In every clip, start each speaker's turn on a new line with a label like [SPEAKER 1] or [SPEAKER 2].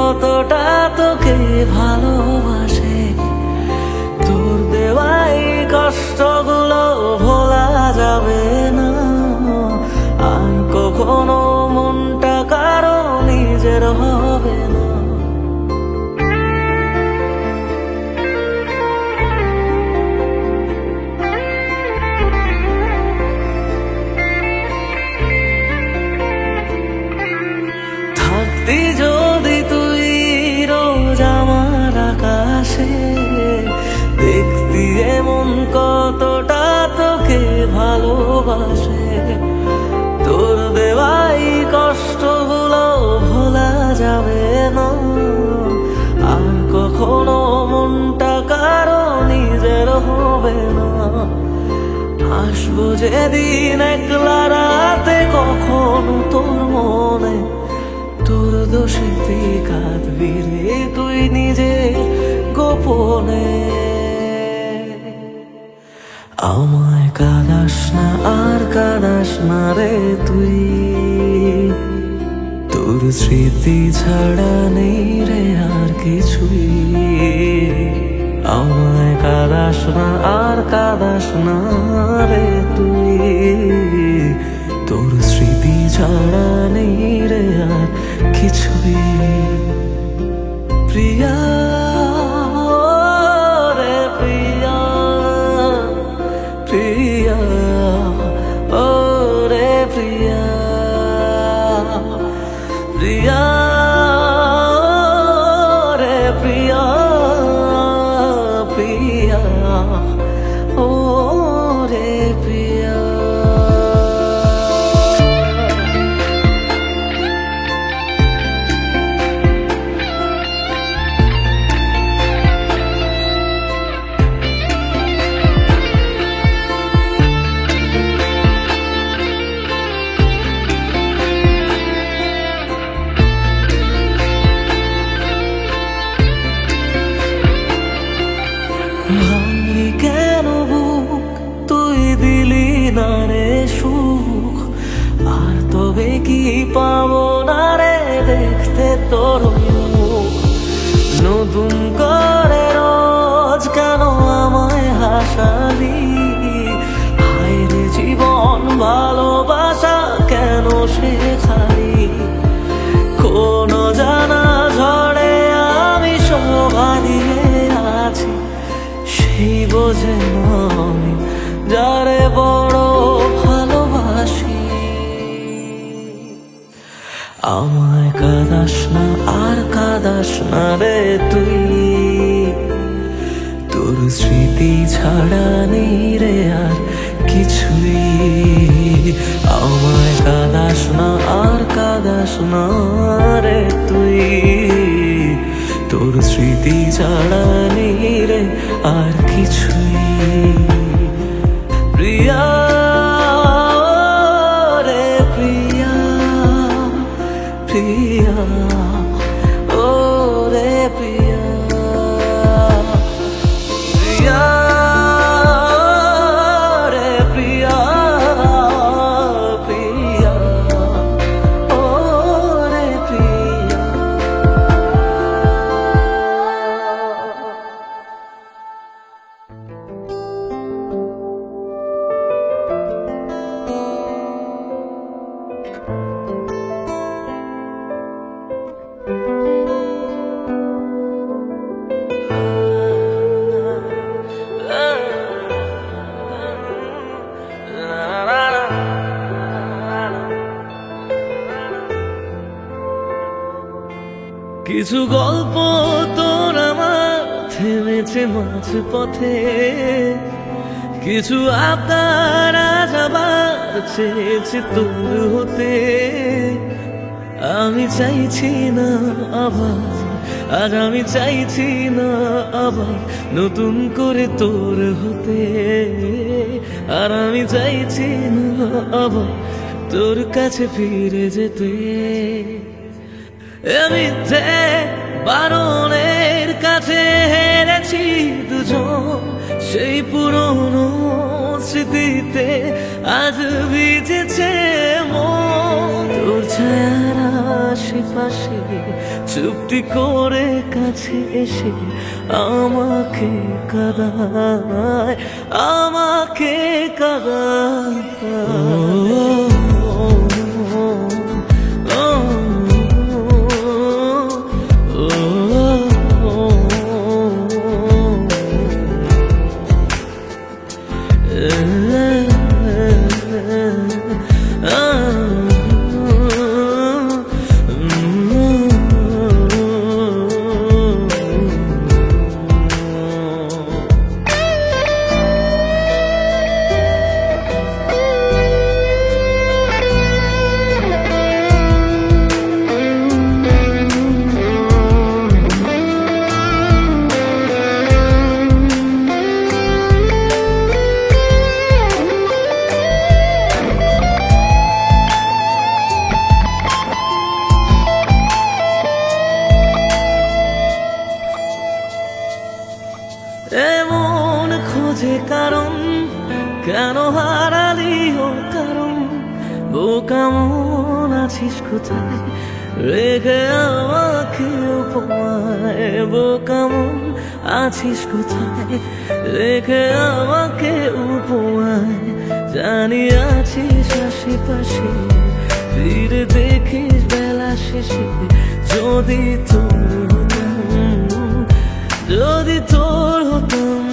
[SPEAKER 1] কতটা তোকে ভালোবাসে। তোর দেওয়াই কষ্টগুলো ভোলা যাবে না, আর কখনো মনটা কারো নিজের হবে না। থাকতি যদি তুই রোজ আমার আকাশে, দেখতি এমন কতটা তোকে ভালোবাসে। তোর দেওয়াই কষ্টগুলো ভোলা যাবে না, আর কখনো মনটা কারো নিজের হবে না। আসবো যেদিন একলা রাতে কখনো তোর মনে, তোর দোষেতে কাঁদবি রে তুই নিজে গোপনে। আমায় কাঁদাস না আর কাঁদাস না রে তুই, তোর স্মৃতি ছাড়া নেই রে আর কিছুই। আমায় কাঁদাস না আর কাঁদাস না রে তুই, তোর স্মৃতি ছাড়া নেই রে আর কিছুই। প্রিয়া রে প্রিয়া, প্রিয়া ও রে প্রিয়া, প্রিয়া রে প্রিয়া, প্রিয়া ও রে প্রিয়া। ভাঙলি কেন বুক, তুই দিলি না রে সুখ, আর তবে কি পাবো না রে দেখতে তোর মুখ। নতুন করে রোজ কেন আমায় হাসালি, হায় রে জীবন ভালোবাসা কেন শেখালি। কোন জানা ঝড়ে আমি শোভা দিয়ে আছি, সেই বোঝে না আমি যারে বড় ভালোবাসি। আমায় কাঁদাস না আর কাঁদাস না রে তুই, তোর স্মৃতি ছাড়া নেই রে আর কিছুই। আমায় কাঁদাস না আর কাঁদাস না রে তুই, তোর স্মৃতি ছাড়া নেই রে আর কিছুই। প্রিয়া রে প্রিয়া, প্রিয়া ও রে প্রিয়া, প্রিয়া রে প্রিয়া, প্রিয়া ও রে প্রিয়া। কিছু গল্প তোর আমার থেমেছে মাঝ পথে, কিছু আবদার আজ আবার চেয়েছে তোর হতে। আমি চাইছি না আবার, আজ আমি চাইছি না আবার নতুন করে তোর হতে। আর আমি চাইছি না আবার তোর কাছে ফিরে যেতে। মিথ্যে বারণের কাছে হেরেছি দুজন, সেই পুরনো স্মৃতিতে আজ ভিজেছে মন। তোর ছায়ার আশেপাশে, চুপটি করে কাছে এসে আমাকে কাঁদায়, আমাকে কাঁদায়। এমন খোঁজে কারণ, কেন হারালি ও কারণ, বোকা মন আছিস কোথায়, রেখে আমাকে উপমায়, বোকা মন আছিস কোথায়, রেখে আমাকে উপমায়। জানি আছিস আশেপাশে, ফিরে দেখিস বেলা শেষে, যদি তোর হতাম, যদি তোর হতাম।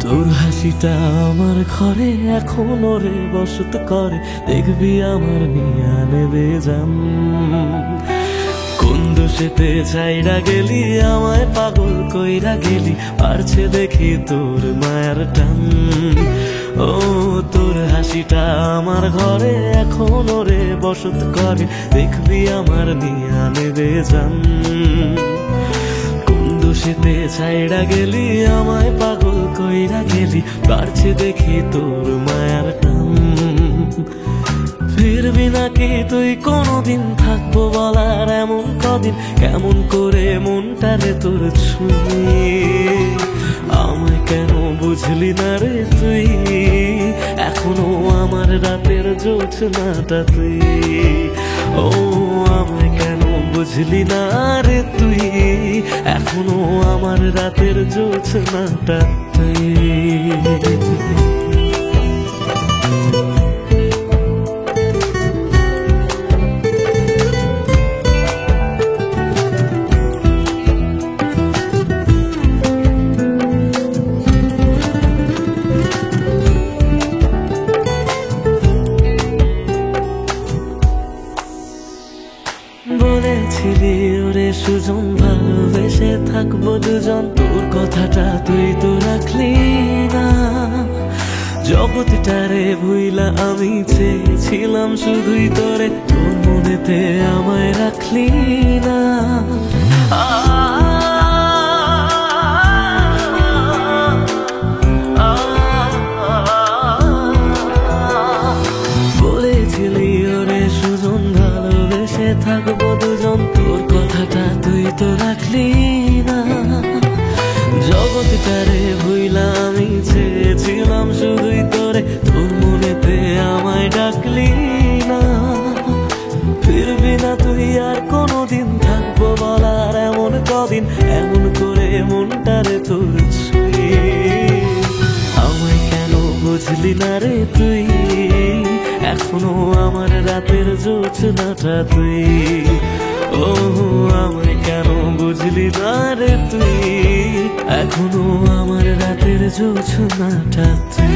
[SPEAKER 1] তোর হাসিটা আমার ঘরে এখনো রে বসত করে, দেখবি আমার নিয়া নেবে জান। কোন দোষেতে ছাইরা গেলি, আমায় পাগল কইরা গেলি, পারছে দেখি তোর মায়ার টান। ও তোর হাসিটা আমার ঘরে এখনো রে বসত করে, দেখবি আমার নিয়া নেবে জান। দোষেতে ছাইড়া গেলি, আমায় পাগল কইরা গেলি, পারছে দেখি তোর মায়ার টান। ফিরবি নাকি তুই কোনদিন, থাকবো বলার এমন কদিন, কেমন করে মনটারে তোর ছুঁয়ে। আমায় কেন বুঝলি না রে তুই, এখনো আমার রাতের জোছনাটা তুই। ও আমায় কেন বুঝলি না রে তুই, এখনো আমার রাতের জোছনাটা তুই। বলেছিলি ওরে সুজন, ভালোবেসে থাকবো দুজন, তোর কথাটা তুই তো রাখলি না। জগৎটারে ভুইলা আমি চেয়েছিলাম শুধুই তোরে, তোর মনেতে আমায় রাখলি না। বলেছিলি ওরে সুজন, ভালোবেসে থাকবো দুজন, তোর কথাটা তুই তো রাখলি না। জগৎটারে ভুইলা আমি চেয়েছিলাম শুধুই তোরে, তোর মনেতে আমায় ডাকলি না। ফিরবি না তুই আর কোনদিন, থাকবো বলার এমন কদিন, এমন করে মনটারে তোর ছুঁয়ে। বুঝলি না রে তুই, এখনো আমার রাতের জোছনাটা তুই। ও আমায় কেন বুঝলি না রে তুই, এখনো আমার রাতের জোছনাটা তুই।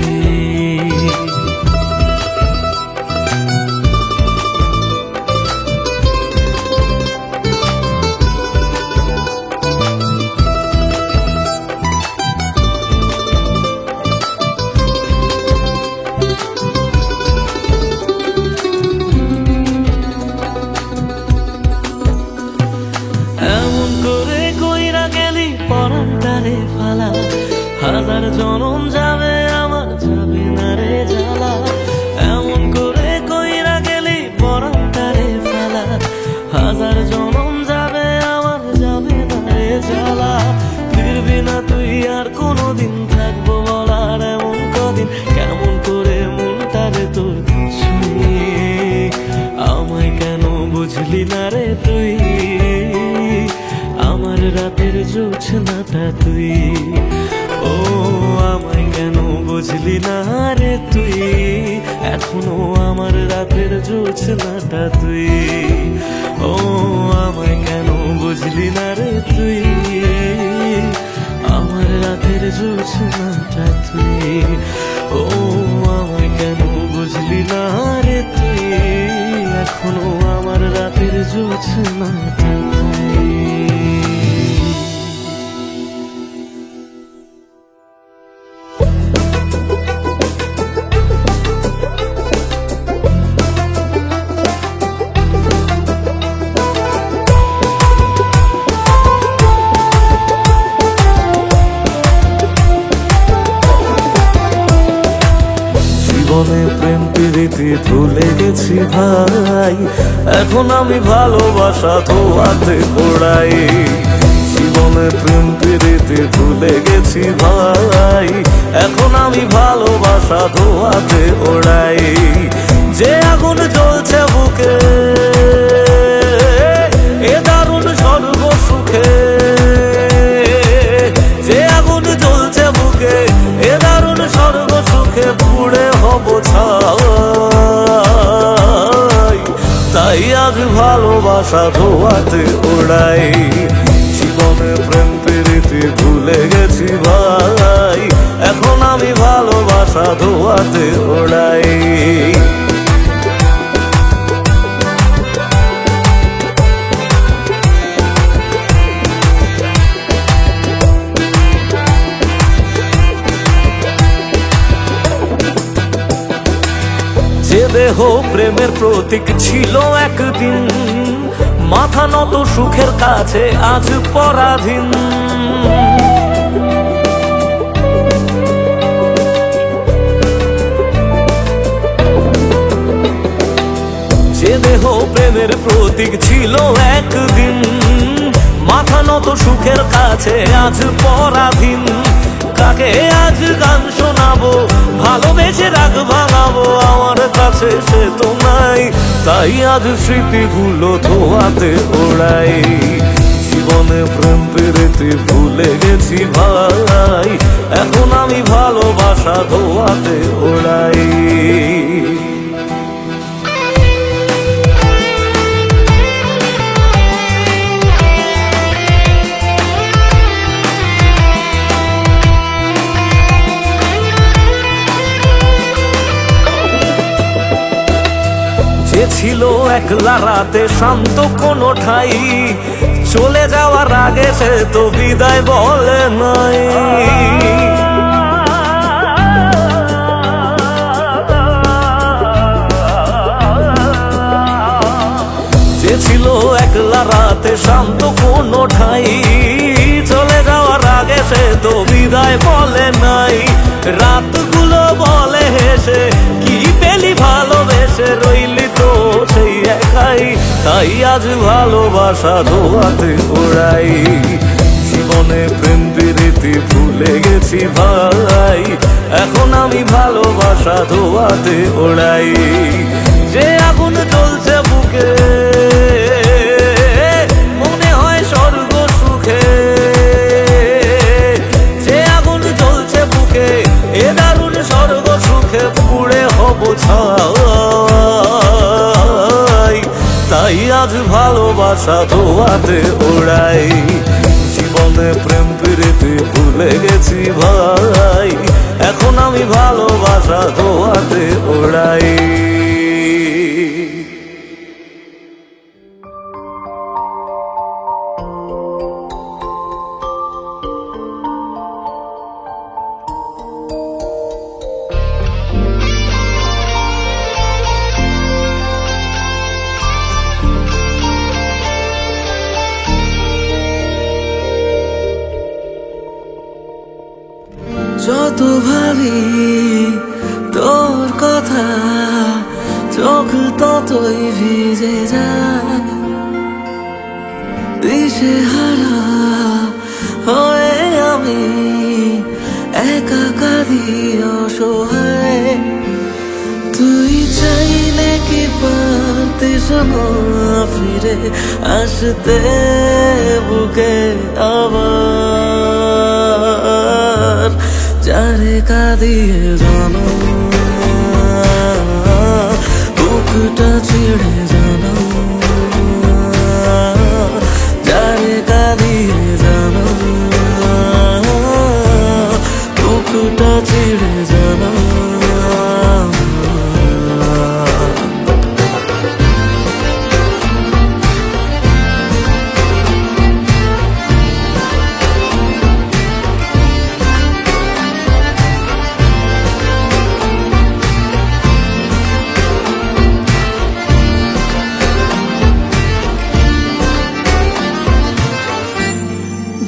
[SPEAKER 1] এমন করে কইরা গেলি পরানটারে ফালা, হাজার জনম যাবে আমার যাবে না রে জ্বালা। এমন করে কইরা গেলি পরানটারে ফালা, হাজার জনম যাবে আমার যাবে না রে জ্বালা। ফিরবি না তুই আর কোনোদিন, থাকবো বলার এমন কদিন, কেমন করে মনটারে তোর ছুঁয়ে। আমায় কেন বুঝলি না রে তুই, আমার রাতের জোছনাটা তুই। ও আমায় কেন বুঝলি না রে তুই, এখনো আমার রাতের জোছনাটা তুই। ও আমায় কেন বুঝলি না রে তুই, আমার রাতের জোছনাটা তুই। ও আমায় কেন বুঝলি না রে তুই, এখনো আমার রাতের জোছনাটা তুই। জীবনে প্রেম প্রীতি ভুলে গেছি ভাই, এখন আমি ভালোবাসা ধোয়াতে ওড়াই। জীবনে প্রেম প্রীতি ভুলে গেছি ভাই, এখন আমি ভালোবাসা ধোয়াতে ওড়াই। যে আগুন জ্বলছে বুকে এ দারুণ স্বর্গ সুখে, যে আগুন জ্বলছে বুকে এ দারুণ স্বর্গ সুখে, পুড়ে হব ছাই। তাই আজ ভালোবাসা ধোয়াতে ওড়াই। জীবনে প্রেম প্রীতি ভুলে গেছি ভাই, এখন আমি ভালোবাসা ধোয়াতে ওড়াই। যে দেহ প্রেমের প্রতীক ছিল একদিন, মাথা নত সুখের কাছে আজ পরাধীন। যে দেহ প্রেমের প্রতীক ছিল একদিন, মাথা নত সুখের কাছে আজ পরাধীন। কাকে আজ গান শোনাবো, ভালোবেসে রাগ ভাঙাবো, আমার কাছে সে তো নাই। তাই আজ স্মৃতিগুলো ধোয়াতে ওড়াই। জীবনে প্রেম প্রীতি ভুলে গেছি ভাই, এখন আমি ভালোবাসা ধোয়াতে ওড়াই। যে ছিল একলা রাতে শান্ত কোনো ঠাই, চলে যাওয়ার আগে সে তো বিদায় বলে নাই। যে ছিল একলা রাতে শান্ত কোনো ঠাই, চলে যাওয়ার আগে সে তো বিদায় বলে নাই। রাতগুলো বলে হেসে কি পেলি ভালোবেসে, রইলি তো সেই একাই। তাই আজ ভালোবাসা ধোয়াতে ওড়াই। জীবনে প্রেম প্রীতি ভুলে গেছি ভাই, এখন আমি ভালোবাসা ধোয়াতে ওড়াই। যে আগুন জ্বলছে বুকে মনে হয় স্বর্গ সুখে, যে আগুন জ্বলছে বুকে এ দারুণ স্বর্গ সুখে,
[SPEAKER 2] বোঝাই, তাই আজ ভালোবাসা ধোয়াতে ওড়াই। জীবনে প্রেম প্রীতি ভুলে গেছি ভাই, এখন আমি ভালোবাসা ধোয়াতে ওড়াই।
[SPEAKER 1] যত ভাবি তোর কথা, চোখ ততই ভিজে যায়। দিশেহারা হয়ে আমি একা কাঁদি অসহায়। তুই চাইলে কি পারতিস না ফিরে আসতে বুকে আবার? যারে কাঁদিয়ে জানো বুকটা ছিঁড়ে জানো, যারে কাঁদিয়ে জানো বুকটা ছিঁড়ে জানো।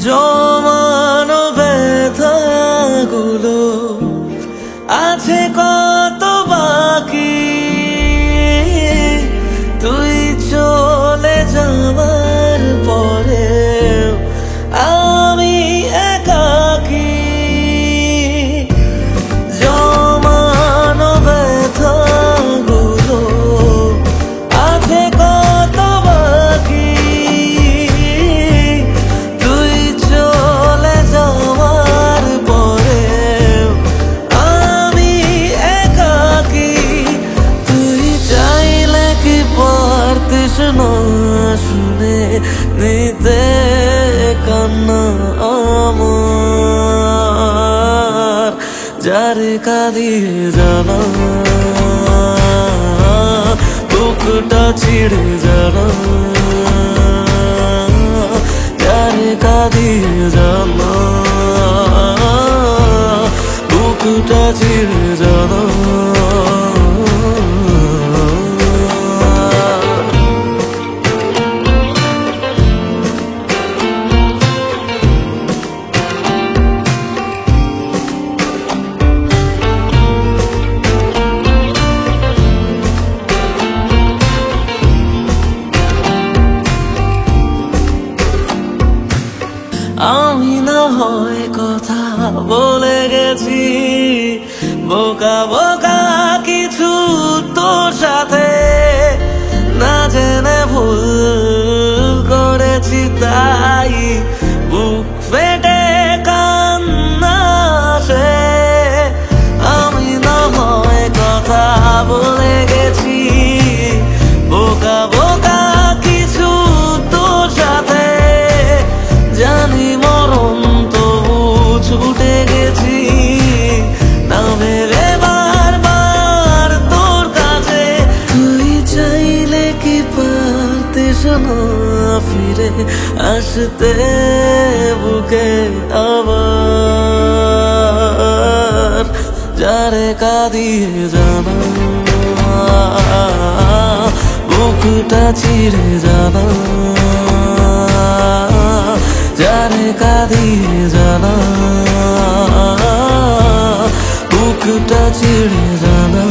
[SPEAKER 1] জমানো ব্যথাগুলো আছে কত বাকি, তুই চলে যাবার পরে আমি একাকী। জমানো ব্যথাগুলো আছে কত বাকি, শুনে নিতে কান্না আমার। যারে কাঁদিয়ে জানা বুকটা ছিঁড়ে জানা, যারে কাঁদিয়ে জানা বুকটা ছিঁড়ে জানা। আমি না হয় কথা বলে গেছি বোকা বোকা কিছু তোর সাথে, না জেনে ভুল করেছি তাই বুক ফেটে কান্না আসে। আমি না হয় কথা বলে গেছি বোকা বোকা কিছু তোর সাথে, জানি মরণ তবু ছুটে গেছি না ভেবে বারবার তোর কাছে। তুই চাইলে কি পারতিস না ফিরে আসতে বুকে আবার? যারে কাঁদিয়ে জানা বুকটা ছিঁড়ে জানা, যারে কাঁদিয়ে জানা বুকটা ছিঁড়ে জানা।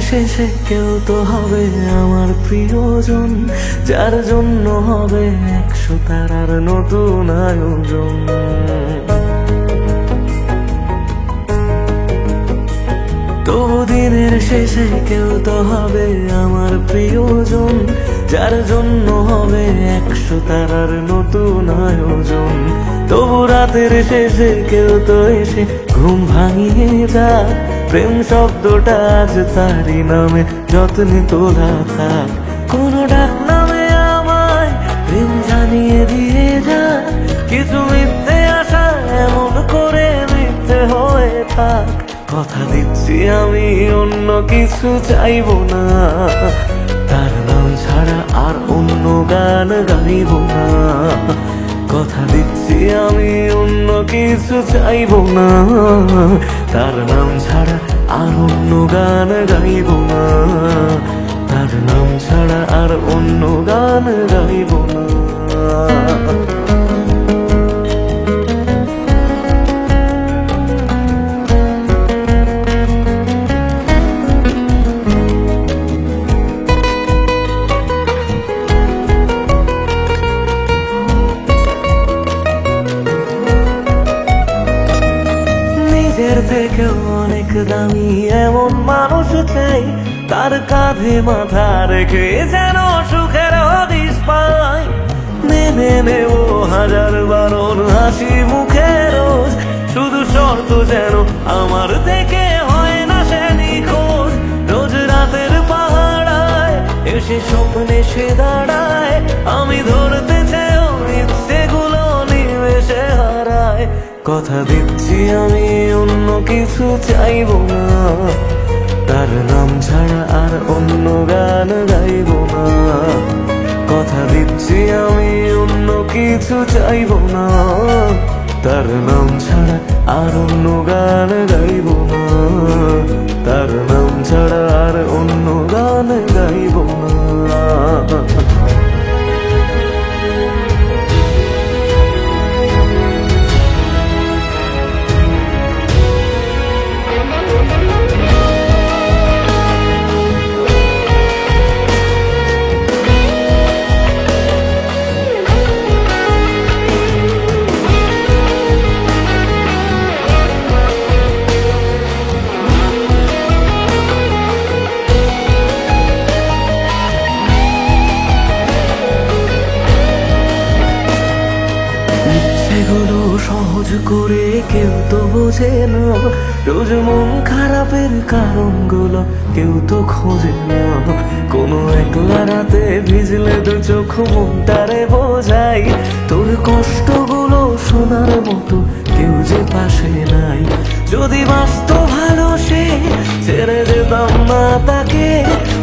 [SPEAKER 1] শেষে কেউ তো হবে আমার প্রিয়জন, যার জন্য হবে 100 তারার নতুন আয়োজন। তবু দিনের শেষে কেউ তো হবে আমার প্রিয়জন, যার জন্য হবে 100 তারার নতুন আয়োজন। তবু রাতের শেষে কেউ তো এসে ঘুম ভাঙিয়ে যাক, প্রেম শব্দটা আজ তারই নামে যত্নে তোলা থাক। কোনো ডাক নামে আমায় প্রেম জানিয়ে দিয়ে যাক, কিছু মিথ্যে আশা এমন করে মিথ্যে হয়ে থাক। কথা দিচ্ছি আমি অন্য কিছু চাইবো না, তার নাম ছাড়া আর অন্য গান গাইব না। কথা দিচ্ছি আমি অন্য কিছু চাইবো না, তার নাম ছাড়া আর অন্য গান গাইব না। তার নাম ছাড়া আর অন্য গান গাইব না। নিজের থেকেও অনেক দামি এমন মানুষ চাই, তার কাঁধে মাথা রেখে যেন সুখের হদিশ পাই। মেনে নেব হাজার বারণ হাসি মুখে রোজ, শুধু শর্ত যেন আমার থেকে হয় না সে নিখোঁজ। রোজ রাতের পাহাড়ায় এসে স্বপ্নে সে দাঁড়ায়, আমি ধরতে চেয়েও ইচ্ছেগুলো নিমেষে হারায়। কথা দিচ্ছি আমি অন্য কিছু চাইবো না, তার নাম ছাড়া আর অন্য গান গাইব না। কথা দিচ্ছি আমি অন্য কিছু চাইবো না, তার নাম ছাড়া আর অন্য গান গাইব না। তার নাম ছাড়া আর অন্য গান গাইব না। এগুলো সহজ করে কেউ তো বোঝে না, রোজ মন খারাপের কারণগুলো কেউ তো খোঁজে না। কোনো একলা রাতে ভিজলে তো চোখ মনটারে বোঝাই, তোর কষ্টগুলো শোনার মতো কেউ যে পাশে নাই। যদি বাঁচত ভালো সে ছেড়ে যেতাম না তাকে,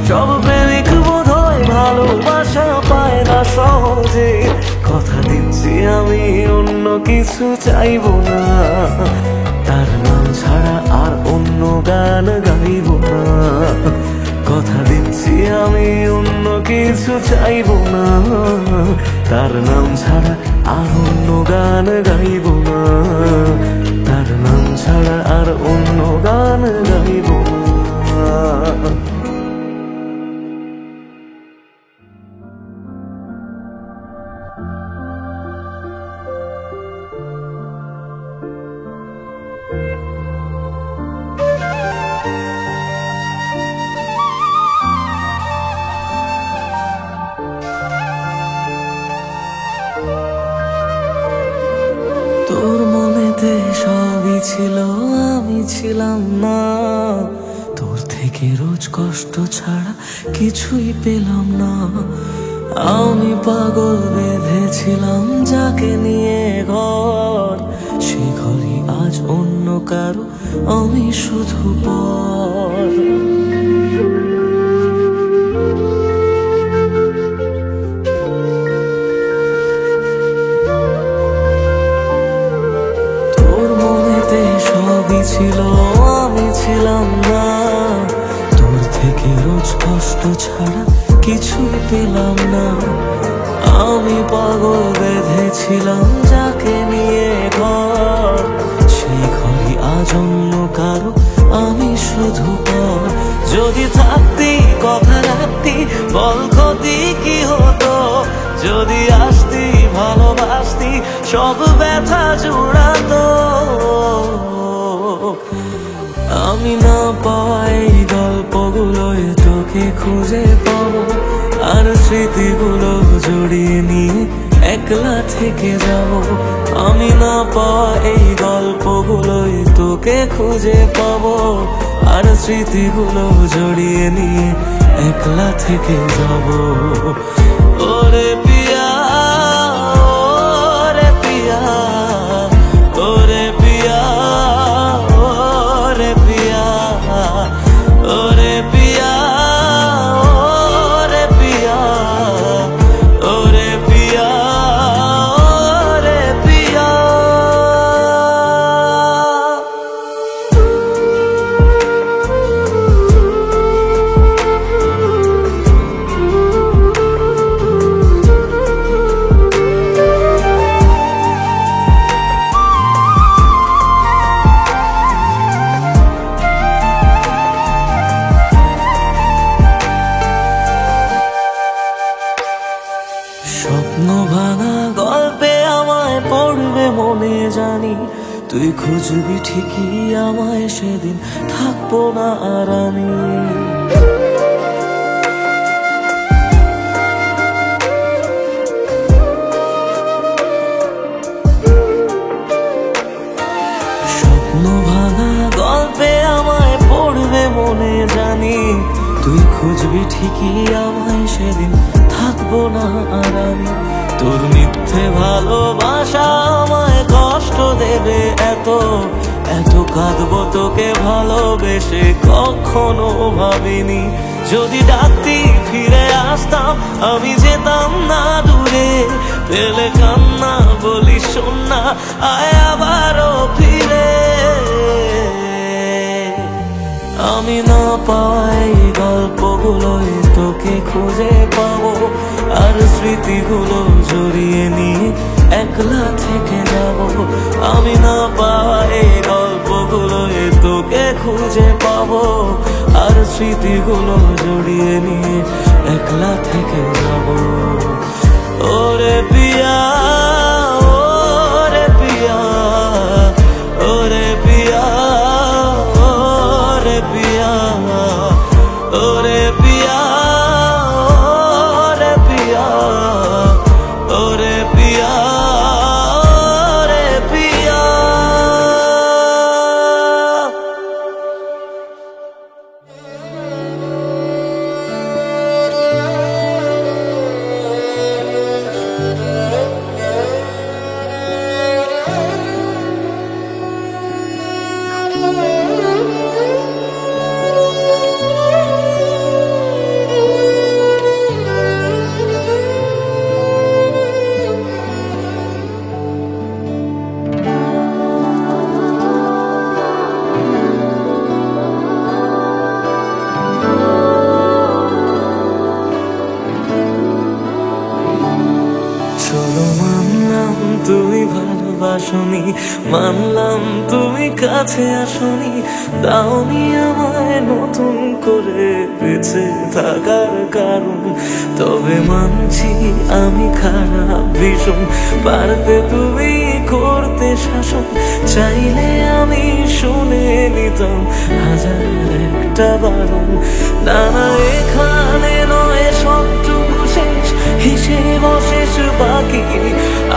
[SPEAKER 1] সব প্রেমিক বোধ হয় ভালোবাসা পায় না সহজে। কথা দিচ্ছি আমি অন্য কিছু চাইবো না, তার নাম ছাড়া আর অন্য গান গাইব না। কথা দিচ্ছি আমি অন্য কিছু চাইবো না, তার নাম ছাড়া আর অন্য গান গাইব না। তার নাম ছাড়া আর অন্য গান গাইব না। তোর মনেতে সবই ছিল, আমি ছিলাম না। তোর থেকে রোজ কষ্ট ছাড়া কিছুই পেলাম না। আমি পাগল বেঁধেছিলাম যাকে নিয়ে ঘর, সে ঘরই আজ অন্য কারো, আমি শুধু পর। ছিল আমি ছিলাম না, তোর থেকে রোজ কষ্ট ছাড়া কিছু পেলাম না। আমি পাগল বেঁধেছিলাম যাকে নিয়ে ঘর, সেই ঘরই আজ অন্য কারো, আমি শুধু পর। যদি থাক বল ক্ষতি কি হতো যদি আসতি, ভালোবাসতি, সব ব্যথা জুড়াতো। আমি না পাই গল্পগুলোয় তোকে খুঁজে পাবো, আর স্মৃতিগুলো জড়িয়ে নিয়ে একলা থেকে যাব। আমি না পাওয়া এই গল্পগুলোয় তোকে খুঁজে পাবো, আর স্মৃতিগুলো জড়িয়ে নিয়ে একলা থেকে যাব। ওরে পিয়া, ওরে পিয়া, ওরে পিয়া, ওরে পিয়া, ওরে পিয়া, ওরে পিয়া, ওরে পিয়া, ওরে পিয়া। স্বপ্ন ভাঙা গল্পে আমায় পড়বে মনে জানি, তুই খুঁজবি ঠিকই আমায় সেদিন, থাকবো না আর আমি। স্বপ্ন ভাঙা গল্পে আমায় পড়বে মনে জানি, তুই খুঁজবি ঠিকই আমায় সেদিন, থাকবো না আর আমি। তোর মিথ্যে ভালোবাসা আমায় কষ্ট দেবে এত, এত কাঁদবো তোকে ভালোবেসে কখনো ভাবিনি। যদি ডাকতি ফিরে আসতাম, আমি যেতাম না দূরে, পেলে কান্না বলি শোন না, আয় আবারও ফিরে। আমি না পাই গল্পগুলোয় তোকে খুঁজে পাবো, আর স্মৃতিগুলো জড়িয়ে নিয়ে একলা থেকে যাব। আমি না পাই গল্পগুলোয় তোকে খুঁজে পাবো, আর স্মৃতিগুলো জড়িয়ে নিয়ে একলা থেকে যাব। ওরে পিয়া, ওরে পিয়া, ওরে পিয়া, ওরে পিয়া, ওরে পিয়া, ওরে পিয়া, ওরে পিয়া, ওরে পিয়া। চলো মানলাম তুমি ভালোবাসনি, মানলাম তুমি কাছে আসনি, দাওনি আমায় নতুন করে বেঁচে থাকার কারণ। তবে মানছি আমি খারাপ ভীষণ, পারতে তুমি করতে শাসন, চাইলে আমি শুনে নিতাম হাজার একটা বারণ। না না এখানে নয় সবটুকু শেষ, হিসেব অশেষ বাকি,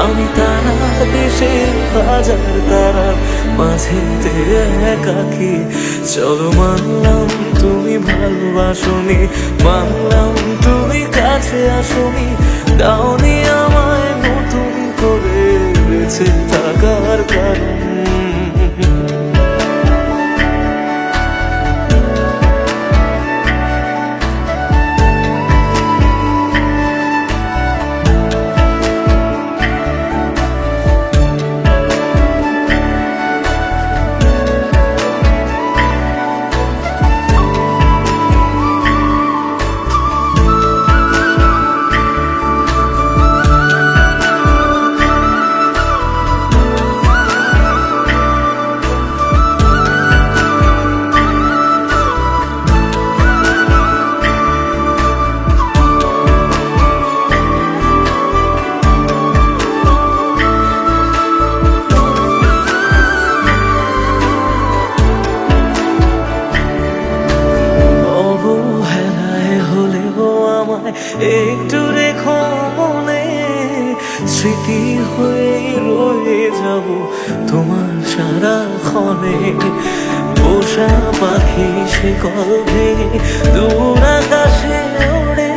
[SPEAKER 1] আমি তারার দেশে হাজার তারার মাঝেতে একাকি। চলো মানলাম তুমি ভালোবাসনি, মানলাম তুমি কাছে আসনি, দাওনি আমায় নতুন করে বেঁচে থাকার কারণ। একটু রেখো মনে, স্মৃতি হয়ে রয়ে যাব তোমার সারাক্ষণে। পোষা পাখি শিকল ভেঙে দূর আকাশে ওড়ে,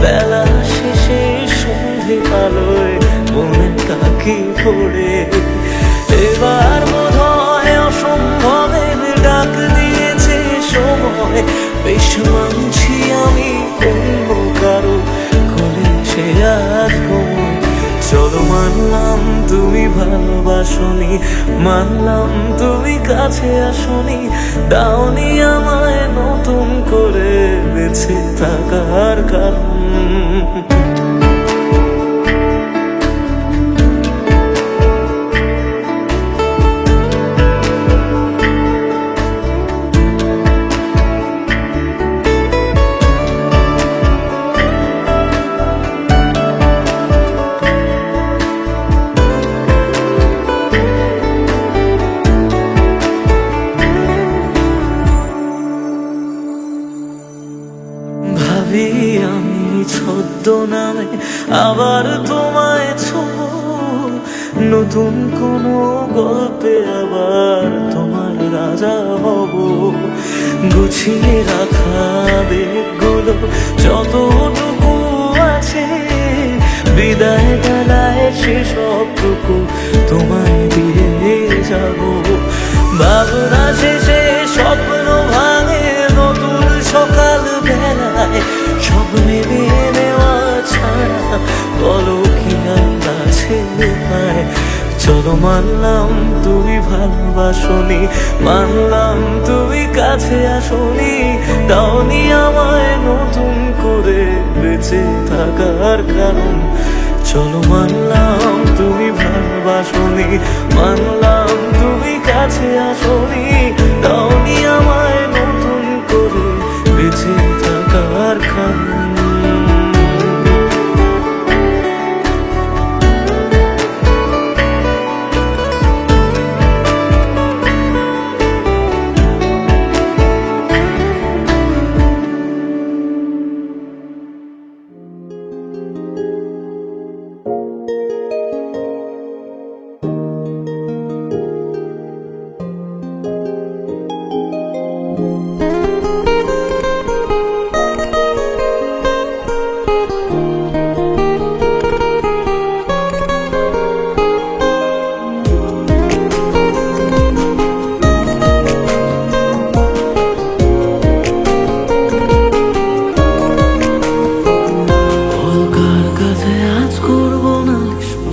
[SPEAKER 1] বেলা শেষে সন্ধে আলোয় মনে তাকি পড়ে। এবার বোধহয় অসম্ভবের ডাক দিয়েছে সময়, বেশ মানছি আমি অন্য কারো কোলে সে আজ ঘুমোয়। চলো মানলাম তুমি ভালোবাসনি, মানলাম তুমি কাছে আসনি, দাওনি আমায় নতুন করে বেঁচে থাকার কারণ। ভাবি আমি ছদ্মনামে আবার তোমায় ছোঁব, নতুন কোনো গল্পে আবার তোমার রাজা হব। গুছিয়ে রাখা বেগগুলো যতটুকু আছে, বিদায় বেলায় সেসবটুকু তোমায় দিয়ে যাব। ভাবনা শেষে স্বপ্ন ভাঙে নতুন সকাল বেলায়, সব মেনে নেওয়া ছাড়া বলো কি আছে উপায়। চলো মানলাম তুমি ভালোবাসনি, মানলাম তুমি কাছে আসনি, দাওনি আমায় নতুন করে বেঁচে থাকার কারণ। চলো মানলাম তুমি ভালোবাসনি, মানলাম তুমি কাছে আসনি, দাওনি আমায় নতুন করে বেঁচে থাকার কারণ।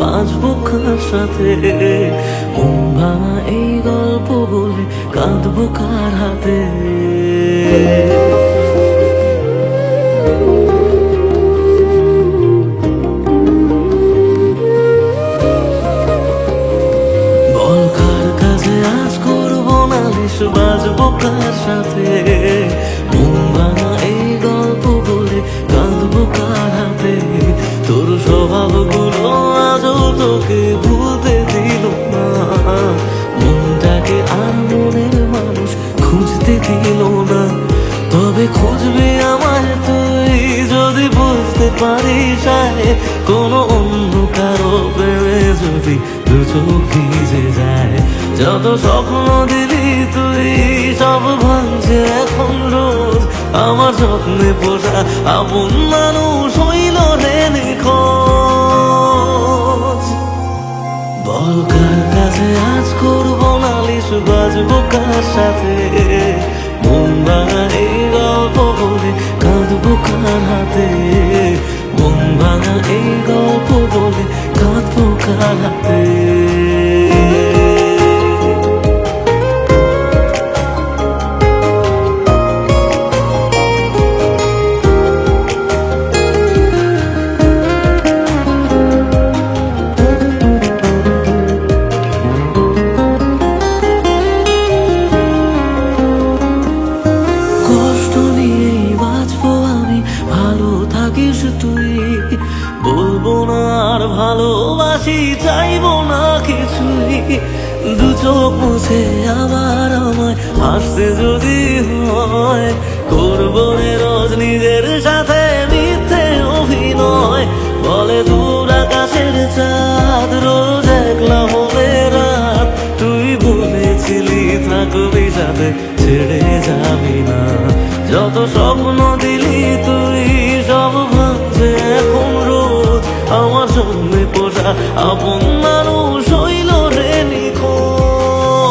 [SPEAKER 1] বাঁচবো কার সাথে, মন ভাঙা এই গল্প বলে কাঁদবো কার হাতে। বল কার কাছে আজ করবো নালিশ, বাঁচবো কার সাথে, মন ভাঙা এই গল্প বলে কাঁদবো কার হাতে। তোর স্বভাবগুলো আজও তোকে ভুলতে দিল না, মনটাকে আর মনের মানুষ খুঁজতে দিল না। তবে খুঁজবি আমায় তুই যদি বুঝতে পারিস, কোনো অন্য কারো প্রেমে যদি দু চোখ ভিজে যায়। যত স্বপ্ন দিলি তুই সব ভাঙছে এখন রোজ, আমার স্বপ্নে পোষা আপন মানুষ হইল রে নিখোঁজ। বল কার কাছে আজ করবো নালিশ, বাজবো কার সাথে, মন ভাঙা এই গল্প বলে কাঁদবো কার হাতে। মন ভাঙা এই গল্প বলে কাঁদবো কার হাতে। বলবো না আর ভালোবাসি, চাইবো না কিছুই, দু চোখ মুছে আবার আমায় হাসতে যদি হয়। করবো রে রোজ নিজের সাথে যাতে ছেড়ে যাবি না। যত স্বপ্ন দিলি তুই সব ভাঙছে এখন রোজ, আমার জন্মে পোষা আপন মানুষ হইল রে নিখোঁজ।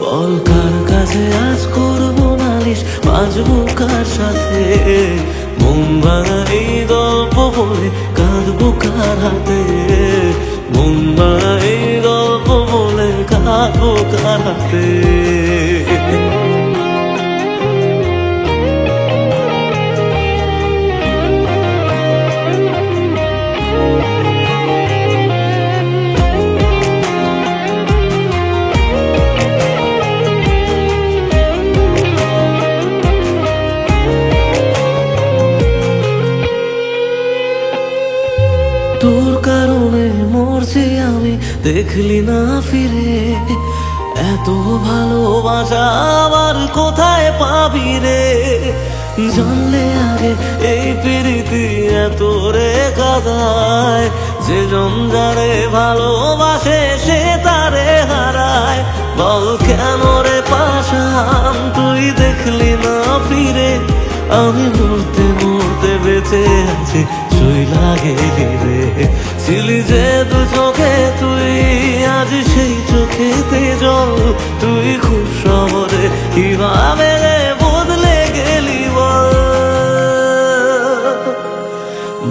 [SPEAKER 1] বল কার কাছে আজ করবো নালিশ, বাজবো কার সাথে, মন ভাঙা এই গল্প বলে কাঁদবো কার হাতে, মন ভাঙা এই গল্প বলে কাঁদবো কার হাতে। তোর কারণে মরছি আমি, দেখলি না ফিরে, এত ভালোবাসা আবার কোথায় পাবি রে। জানলে আগে এই প্রীতি এত রে কাদায়, যে জন যারে ভালোবাসে সে তারে হারায়। বল কেন রে পাশান তুই দেখলি না ফিরে, আমি মরতে মরতে বেঁচে আছি চইলা গেলি রে। ছিলি যে দু চোখে তুই আজ সেই চোখেতে জল, তুই খুব সহজে কিভাবে রে বদলে গেলি বল।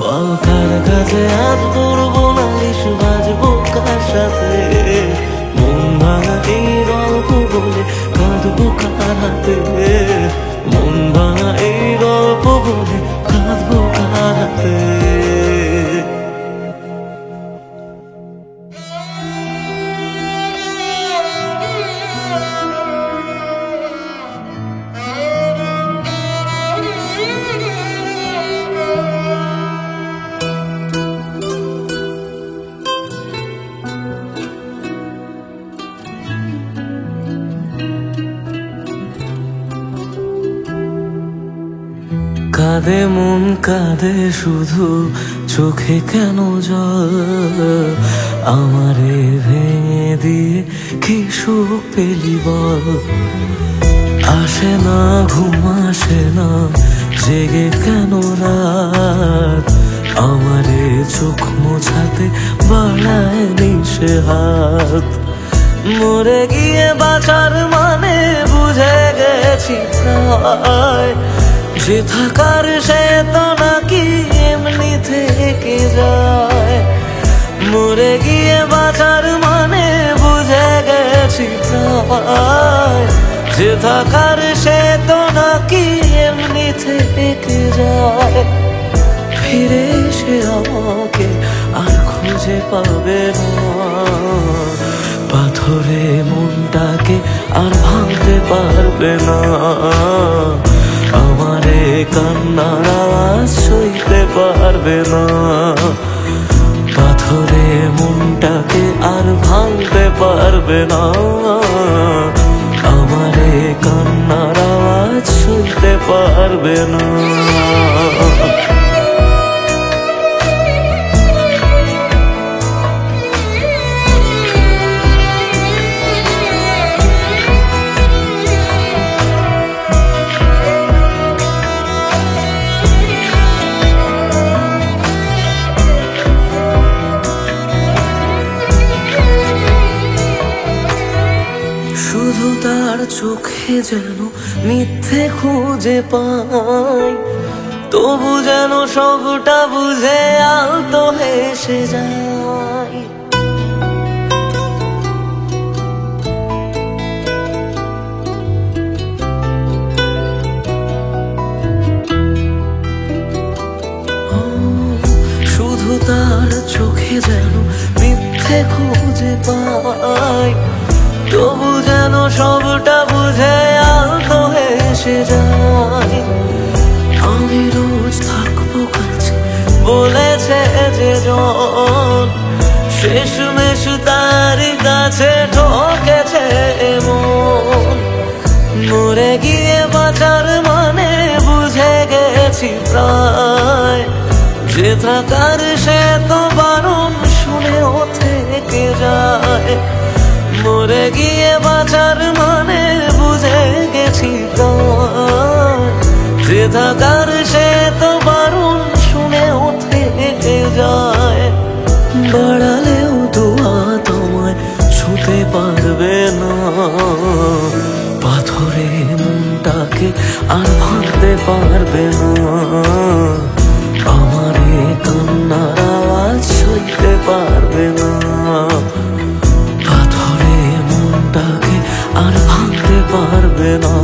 [SPEAKER 1] বল কার কাছে আজ করবো নালিশ, বাজবো কার সাথে, মন ভাঙা এই গল্প বলে কাঁদবো কার হাতে, মন ভাঙা এই গল্প বলে কাঁদবো কার হাতে। কাঁদে মন কাঁদে শুধু, চোখে কেন জল, আমারে ভেঙে দিয়ে কি সুখ পেলি বল। আসে না ঘুম আসে না, জেগে কেন রাত, আমারে চোখ মোছাতে বাড়ায় নিশে হাত। মরে গিয়ে বাঁচার মানে বুঝে গেছি প্রায়, যে থাকার সে তো নাকি এমনি থেকে যায়। মরে গিয়ে বাঁচার মানে বুঝে গেছি প্রায়, যে থাকার সে তো নাকি এমনি থেকে যায়। ফিরে এসে আমাকে আর খুঁজে পাবে না, পাথরে মনটাকে আর ভাঙতে পারবে না। আমারে কান্নার আওয়াজ সইতে পারবে না, পাথরে মনটাকে আর ভাঙতে পারবে না। আমারে কান্নার আওয়াজ সইতে পারবে না। শুধু তার চোখে যেন মিথ্যে খুঁজে পাই, তবু যেন সবটা বুঝে আলতো হেসে যায়। শুধু তার চোখে যেন মিথ্যে খুঁজে পাই, তবু যেন সবটা বুঝে আলতো হেসে যায়। আমি রোজ থাকবো কাছে বলেছে যে জন, শেষমেশ তার কাছে ঠকেছে মন। মরে গিয়ে বাঁচার মানে বুঝে গেছি প্রায়, যে থাকার সে তো বারণ শুনেও থেকে যায়। মরে গিয়ে বাঁচার মানে বুঝে গেছি তোমার, যে থাকার সে তো বারণ শুনেও থেকে যায়। বাড়ালেও দোয়া তোমায় ছুতে পারবে না, পাথরে মনটাকে আর ভাঙতে পারবে না। আমার এ কান্নার আওয়াজ সইতে পারবে না, পাথরে মনটাকে আর ভাঙতে পারবে না।